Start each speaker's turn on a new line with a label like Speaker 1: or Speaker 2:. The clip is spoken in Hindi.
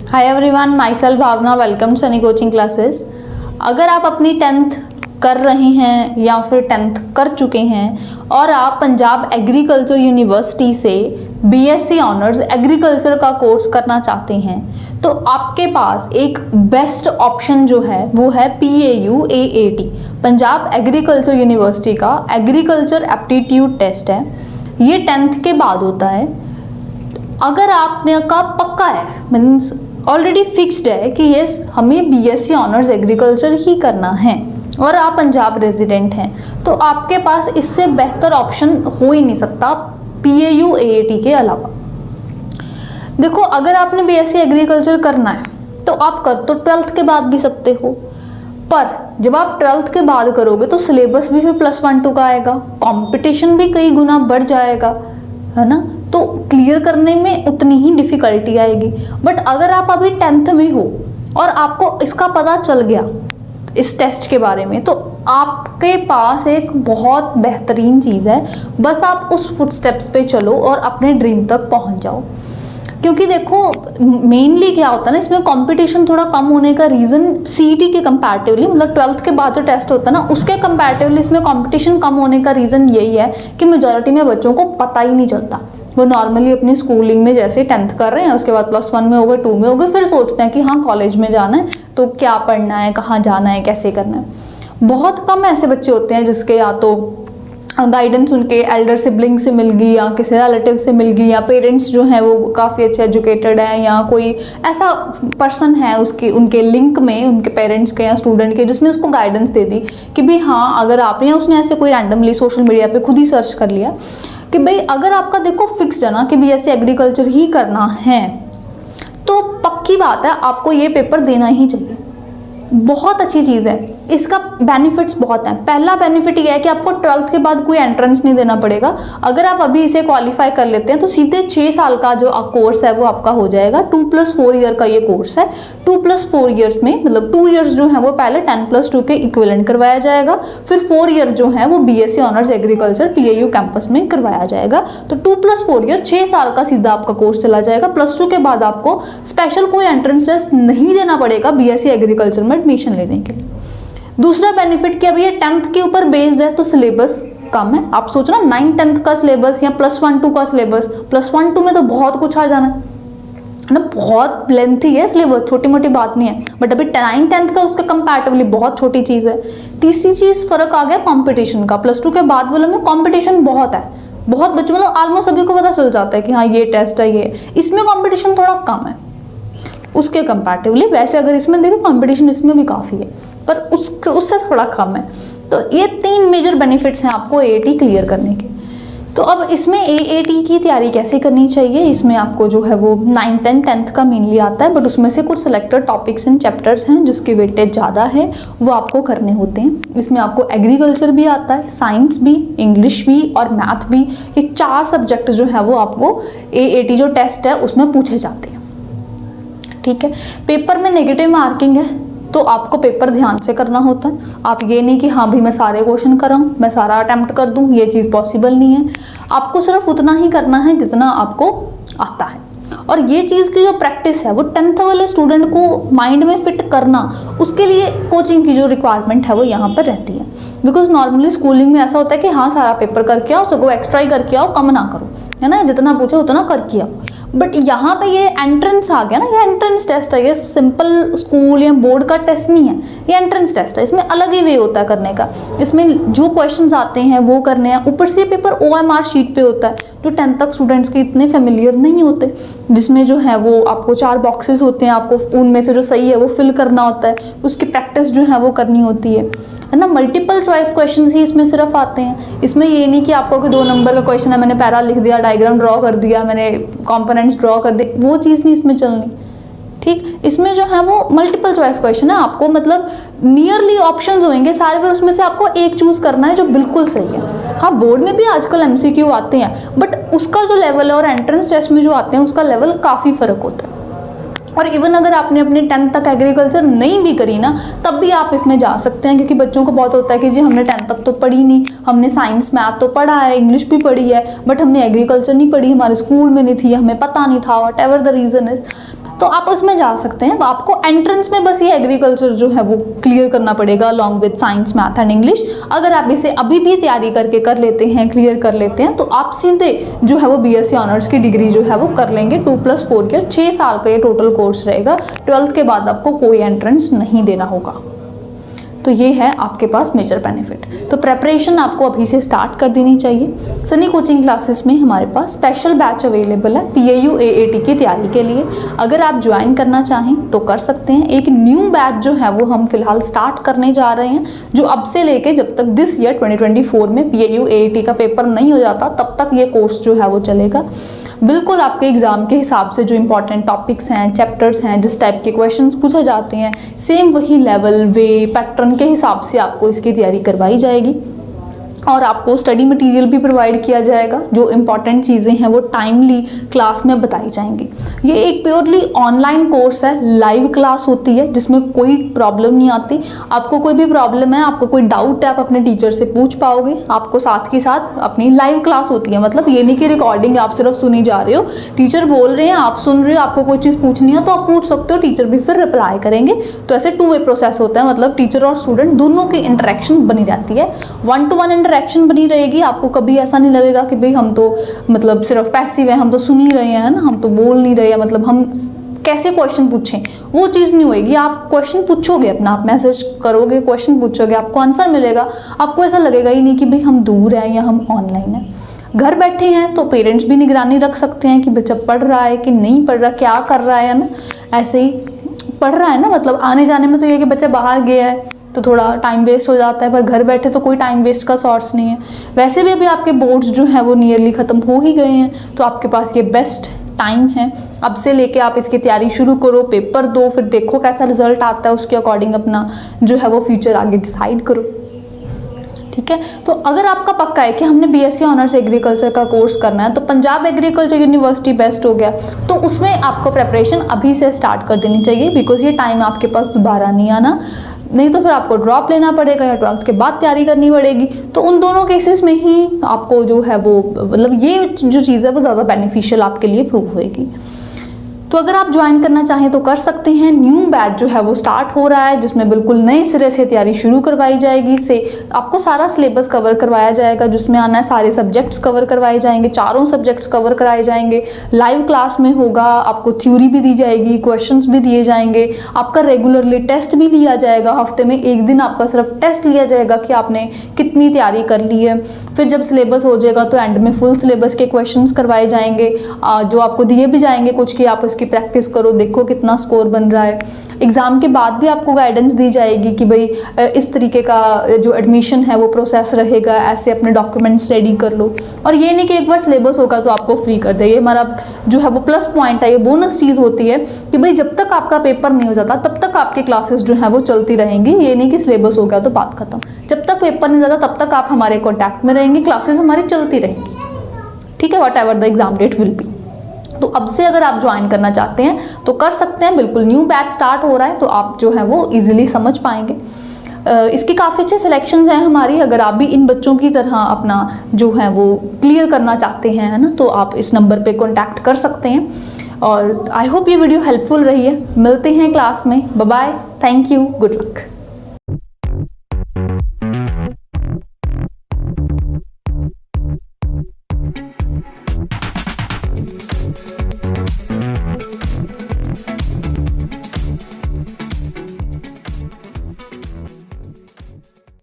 Speaker 1: हाय everyone, myself Bhavna, welcome Sunny coaching classes. अगर आप अपनी 10th कर रहे हैं या फिर 10th कर चुके हैं और आप पंजाब एग्रीकल्चर यूनिवर्सिटी से बीएससी ऑनर्स एग्रीकल्चर का कोर्स करना चाहते हैं तो आपके पास एक बेस्ट ऑप्शन जो है वो है PAU AAT, Punjab agriculture university का एग्रीकल्चर एप्टीट्यूड टेस्ट है। ये 10th के बाद होता है। अगर आपने का पक्का है, मीन्स ऑलरेडी फिक्स्ड है कि यस हमें बीएससी ऑनर्स एग्रीकल्चर ही करना है और आप पंजाब रेजिडेंट हैं, तो आपके पास इससे बेहतर ऑप्शन हो ही नहीं सकता PAU AAT के अलावा। देखो, अगर आपने बीएससी एग्रीकल्चर करना है तो आप कर तो 12th के बाद भी सकते हो, पर जब आप 12th के बाद करोगे तो सिलेबस भी फिर +1-2 का आएगा, कंपटीशन भी कई गुना बढ़ जाएगा, है ना। तो क्लियर करने में उतनी ही डिफ़िकल्टी आएगी। बट अगर आप अभी 10th में हो और आपको इसका पता चल गया इस टेस्ट के बारे में, तो आपके पास एक बहुत बेहतरीन चीज़ है। बस आप उस फुटस्टेप्स पे चलो और अपने ड्रीम तक पहुंच जाओ। क्योंकि देखो, मेनली क्या होता है ना, इसमें कंपटीशन थोड़ा कम होने का रीज़न CET के कंपैरेटिवली, मतलब 12th के बाद जो टेस्ट होता है ना उसके कंपैरेटिवली इसमें कंपटीशन कम होने का रीज़न यही है कि मेजॉरिटी में बच्चों को पता ही नहीं चलता। वो नॉर्मली अपनी स्कूलिंग में जैसे 10th कर रहे हैं, उसके बाद +1 में हो गए, 2 में हो गए, फिर सोचते हैं कि हाँ कॉलेज में जाना है तो क्या पढ़ना है, कहाँ जाना है, कैसे करना है। बहुत कम ऐसे बच्चे होते हैं जिसके या तो गाइडेंस उनके एल्डर सिबलिंग से मिल गई या किसी रिलेटिव से मिल गई, या पेरेंट्स जो हैं वो काफ़ी अच्छे एजुकेटेड हैं, या कोई ऐसा पर्सन है उसके उनके लिंक में उनके पेरेंट्स के या स्टूडेंट के जिसने उसको गाइडेंस दे दी कि भाई हाँ, अगर आप, या उसने ऐसे कोई रैंडमली सोशल मीडिया पे खुद ही सर्च कर लिया कि भाई अगर आपका देखो फिक्स्ड है ना कि बीएससी एग्रीकल्चर ही करना है, तो पक्की बात है आपको ये पेपर देना ही चाहिए। बहुत अच्छी चीज़ है, इसका बेनिफिट्स बहुत हैं। पहला बेनिफिट ये है कि आपको 12th के बाद कोई एंट्रेंस नहीं देना पड़ेगा। अगर आप अभी इसे क्वालिफाई कर लेते हैं तो सीधे 6 साल का जो कोर्स है वो आपका हो जाएगा। 2+4 ईयर का ये कोर्स है। 2+4 ईयर्स में मतलब 2 ईयर्स जो है वो पहले 10+2 के इक्विवेलेंट करवाया जाएगा, फिर 4 ईयर जो है वो BSc honours agriculture PAU campus में करवाया जाएगा। तो 2+4 ईयर 6 साल का सीधा आपका कोर्स चला जाएगा। +2 के बाद आपको स्पेशल कोई एंट्रेंस टेस्ट नहीं देना पड़ेगा बीएससी एग्रीकल्चर में एडमिशन लेने के लिए। दूसरा बेनिफिट कि अभी ये 10th के ऊपर बेस्ड है तो सिलेबस कम है। आप सोचो ना 9-10 का सिलेबस या +1-2 का सिलेबस, +1-2 में तो बहुत कुछ आ जाना है ना, बहुत लेंथी है सिलेबस, छोटी मोटी बात नहीं है। बट अभी 9-10 का उसके कंपैरेटिवली बहुत छोटी चीज़ है। तीसरी चीज़ फ़र्क आ गया कंपटीशन का। +2 के बाद वालों में कंपटीशन बहुत है, बहुत बच्चों, मतलब ऑलमोस्ट सभी को पता चल जाता है कि हाँ ये टेस्ट है ये। इसमें कंपटीशन थोड़ा कम है उसके कंपैरेटिवली। वैसे अगर इसमें देखो कंपटीशन इसमें भी काफ़ी है, पर उससे थोड़ा कम है। तो ये 3 मेजर बेनिफिट्स हैं आपको AAT क्लियर करने के। तो अब इसमें AAT की तैयारी कैसे करनी चाहिए, इसमें आपको जो है वो 9, 10, 10th का मेनली आता है, बट उसमें से कुछ सिलेक्टेड टॉपिक्स एंड चैप्टर्स हैं जिसकी वेटेज ज़्यादा है, वो आपको करने होते हैं। इसमें आपको एग्रीकल्चर भी आता है, साइंस भी, इंग्लिश भी और मैथ भी। ये 4 सब्जेक्ट जो है वो आपको AAT जो टेस्ट है उसमें पूछे जाते हैं। ठीक है, पेपर में नेगेटिव मार्किंग है तो आपको पेपर ध्यान से करना होता है। आप ये नहीं कि हाँ भी मैं सारे क्वेश्चन कर रहा हूँ, मैं सारा अटेम्प्ट कर दूँ, ये चीज़ पॉसिबल नहीं है। आपको सिर्फ उतना ही करना है जितना आपको आता है। और ये चीज़ की जो प्रैक्टिस है वो 10th वाले स्टूडेंट को माइंड में फिट करना, उसके लिए कोचिंग की जो रिक्वायरमेंट है वो यहाँ पर रहती है। बिकॉज नॉर्मली स्कूलिंग में ऐसा होता है कि हाँ सारा पेपर करके आओ, सगो एक्स्ट्रा ही करके आओ, कम ना करो, है ना, जितना पूछो उतना करके आओ। बट यहाँ पे ये एंट्रेंस आ गया ना, ये एंट्रेंस टेस्ट है, ये सिंपल स्कूल या बोर्ड का टेस्ट नहीं है, ये एंट्रेंस टेस्ट है। इसमें अलग ही वे होता है करने का। इसमें जो क्वेश्चंस आते हैं वो करने हैं। ऊपर से पेपर OMR शीट पे होता है जो 10th तक स्टूडेंट्स के इतने फेमिलियर नहीं होते, जिसमें जो है वो आपको 4 बॉक्सेस होते हैं, आपको उनमें से जो सही है वो फिल करना होता है, उसकी प्रैक्टिस जो है वो करनी होती है ना। मल्टीपल चॉइस क्वेश्चंस ही इसमें सिर्फ आते हैं। इसमें ये नहीं कि आपको कि 2 नंबर का क्वेश्चन है, मैंने पैरा लिख दिया, डायग्राम ड्रॉ कर दिया, मैंने कंपोनेंट्स ड्रॉ कर दिए, वो चीज़ नहीं इसमें चलनी। ठीक, इसमें जो है वो मल्टीपल चॉइस क्वेश्चन है। आपको मतलब नियरली ऑप्शंस होंगे सारे, पर उसमें से आपको एक चूज़ करना है जो बिल्कुल सही है। हाँ, बोर्ड में भी आजकल MCQ आते हैं, बट उसका जो लेवल है और एंट्रेंस टेस्ट में जो आते हैं उसका लेवल काफ़ी फ़र्क होता है। और इवन अगर आपने अपने 10th तक एग्रीकल्चर नहीं भी करी ना, तब भी आप इसमें जा सकते हैं। क्योंकि बच्चों को बहुत होता है कि जी हमने 10th तक तो पढ़ी नहीं, हमने साइंस मैथ तो पढ़ा है, इंग्लिश भी पढ़ी है, बट हमने एग्रीकल्चर नहीं पढ़ी, हमारे स्कूल में नहीं थी, हमें पता नहीं था, what ever the reason is. तो आप उसमें जा सकते हैं। आपको एंट्रेंस में बस ये एग्रीकल्चर जो है वो क्लियर करना पड़ेगा along with science, math and English. अगर आप इसे अभी भी तैयारी करके कर लेते हैं, क्लियर कर लेते हैं, तो आप सीधे जो है वो बीएससी ऑनर्स की डिग्री जो है वो कर लेंगे। 2+4 ईयर 6 साल का ये टोटल कोर्स रहेगा। 12th के बाद आपको कोई एंट्रेंस नहीं देना होगा। तो ये है आपके पास मेजर बेनिफिट। तो प्रेपरेशन आपको अभी से स्टार्ट कर देनी चाहिए। सनी कोचिंग क्लासेस में हमारे पास स्पेशल बैच अवेलेबल है PAU AAT की तैयारी के लिए। अगर आप ज्वाइन करना चाहें तो कर सकते हैं। एक न्यू बैच जो है वो हम फिलहाल स्टार्ट करने जा रहे हैं, जो अब से लेके जब तक दिस ईयर 2024 में PAU AAT का पेपर नहीं हो जाता तब तक ये कोर्स जो है वो चलेगा। बिल्कुल आपके एग्जाम के हिसाब से जो इंपॉर्टेंट टॉपिक्स हैं, चैप्टर्स हैं, जिस टाइप के क्वेश्चंस पूछे जाते हैं, सेम वही लेवल, वे, पैटर्न के हिसाब से आपको इसकी तैयारी करवाई जाएगी। और आपको स्टडी मटेरियल भी प्रोवाइड किया जाएगा। जो इंपॉर्टेंट चीज़ें हैं वो टाइमली क्लास में बताई जाएंगी। ये एक प्योरली ऑनलाइन कोर्स है, लाइव क्लास होती है जिसमें कोई प्रॉब्लम नहीं आती। आपको कोई भी प्रॉब्लम है, आपको कोई डाउट है, आप अपने टीचर से पूछ पाओगे। आपको साथ के साथ अपनी लाइव क्लास होती है, मतलब ये नहीं कि रिकॉर्डिंग आप सिर्फ सुनी जा रहे हो, टीचर बोल रहे हैं, आप सुन रहे हो, आपको कोई चीज़ पूछनी है तो आप पूछ सकते हो, टीचर भी फिर रिप्लाई करेंगे। तो ऐसे 2 वे प्रोसेस होता है, मतलब टीचर और स्टूडेंट दोनों की इंटरेक्शन बनी रहती है। 1-to-1 इंटरेक्शन बनी रहेगी। आपको कभी ऐसा नहीं लगेगा कि भाई हम तो मतलब सिर्फ पैसिव है, हम तो सुन ही रहे हैं ना, हम तो बोल नहीं रहे हैं, मतलब हम कैसे क्वेश्चन पूछें, वो चीज़ नहीं होएगी। आप क्वेश्चन पूछोगे अपना, आप मैसेज करोगे, क्वेश्चन पूछोगे, आपको आंसर मिलेगा। आपको ऐसा लगेगा ही नहीं कि भाई हम दूर हैं या हम ऑनलाइन हैं। घर बैठे हैं तो पेरेंट्स भी निगरानी रख सकते हैं कि बच्चा पढ़ रहा है कि नहीं पढ़ रहा, क्या कर रहा है ना। ऐसे ही पढ़ रहा है ना, मतलब आने जाने में तो ये कि बच्चा बाहर गया है तो थोड़ा टाइम वेस्ट हो जाता है, पर घर बैठे तो कोई टाइम वेस्ट का सोर्स नहीं है। वैसे भी अभी आपके बोर्ड्स जो हैं वो नियरली ख़त्म हो ही गए हैं, तो आपके पास ये बेस्ट टाइम है। अब से लेके आप इसकी तैयारी शुरू करो, पेपर दो, फिर देखो कैसा रिजल्ट आता है, उसके अकॉर्डिंग अपना जो है वो फ्यूचर आगे डिसाइड करो। ठीक है, तो अगर आपका पक्का है कि हमने BSc ऑनर्स एग्रीकल्चर का कोर्स करना है तो पंजाब एग्रीकल्चर यूनिवर्सिटी बेस्ट हो गया। तो उसमें आपको प्रेपरेशन अभी से स्टार्ट कर देनी चाहिए, बिकॉज ये टाइम आपके पास दोबारा नहीं आना, नहीं तो फिर आपको ड्रॉप लेना पड़ेगा या 12th के बाद तैयारी करनी पड़ेगी। तो उन दोनों केसेस में ही आपको जो है वो मतलब ये जो चीज़ है वो ज़्यादा बेनिफिशियल आपके लिए प्रूव होएगी। तो अगर आप ज्वाइन करना चाहें तो कर सकते हैं। न्यू बैच जो है वो स्टार्ट हो रहा है, जिसमें बिल्कुल नए सिरे से तैयारी शुरू करवाई जाएगी। से आपको सारा सिलेबस कवर करवाया जाएगा, जिसमें आना है सारे सब्जेक्ट्स कवर करवाए जाएंगे, 4 सब्जेक्ट्स कवर कराए जाएंगे। लाइव क्लास में होगा, आपको थ्योरी भी दी जाएगी, क्वेश्चंस भी दिए जाएंगे, आपका रेगुलरली टेस्ट भी लिया जाएगा। हफ्ते में 1 दिन आपका सिर्फ टेस्ट लिया जाएगा कि आपने कितनी तैयारी कर ली है। फिर जब सिलेबस हो जाएगा तो एंड में फुल सिलेबस के क्वेश्चंस करवाए जाएंगे, जो आपको दिए भी जाएंगे कुछ कि आप की प्रैक्टिस करो, देखो कितना स्कोर बन रहा है। एग्जाम के बाद भी आपको गाइडेंस दी जाएगी कि भाई इस तरीके का जो एडमिशन है वो प्रोसेस रहेगा, ऐसे अपने डॉक्यूमेंट्स रेडी कर लो। और ये नहीं कि एक बार सिलेबस होगा तो आपको फ्री कर दे। ये हमारा जो है वो प्लस पॉइंट है, ये बोनस चीज़ होती है कि भाई जब तक आपका पेपर नहीं हो जाता तब तक आपकी क्लासेस जो है वो चलती रहेंगी। ये नहीं कि सिलेबस हो गया तो बात खत्म। जब तक पेपर नहीं हो जाता तब तक आप हमारे कॉन्टैक्ट में रहेंगे, क्लासेस हमारी चलती रहेंगी। ठीक है, whatever the exam date will be. तो अब से अगर आप ज्वाइन करना चाहते हैं तो कर सकते हैं। बिल्कुल न्यू बैच स्टार्ट हो रहा है तो आप जो है वो इजीली समझ पाएंगे। इसके काफ़ी अच्छे सिलेक्शंस हैं हमारी। अगर आप भी इन बच्चों की तरह अपना जो है वो क्लियर करना चाहते हैं, है ना, तो आप इस नंबर पे कांटेक्ट कर सकते हैं। और आई होप ये वीडियो हेल्पफुल रही है। मिलते हैं क्लास में। Bye bye, thank you, good luck.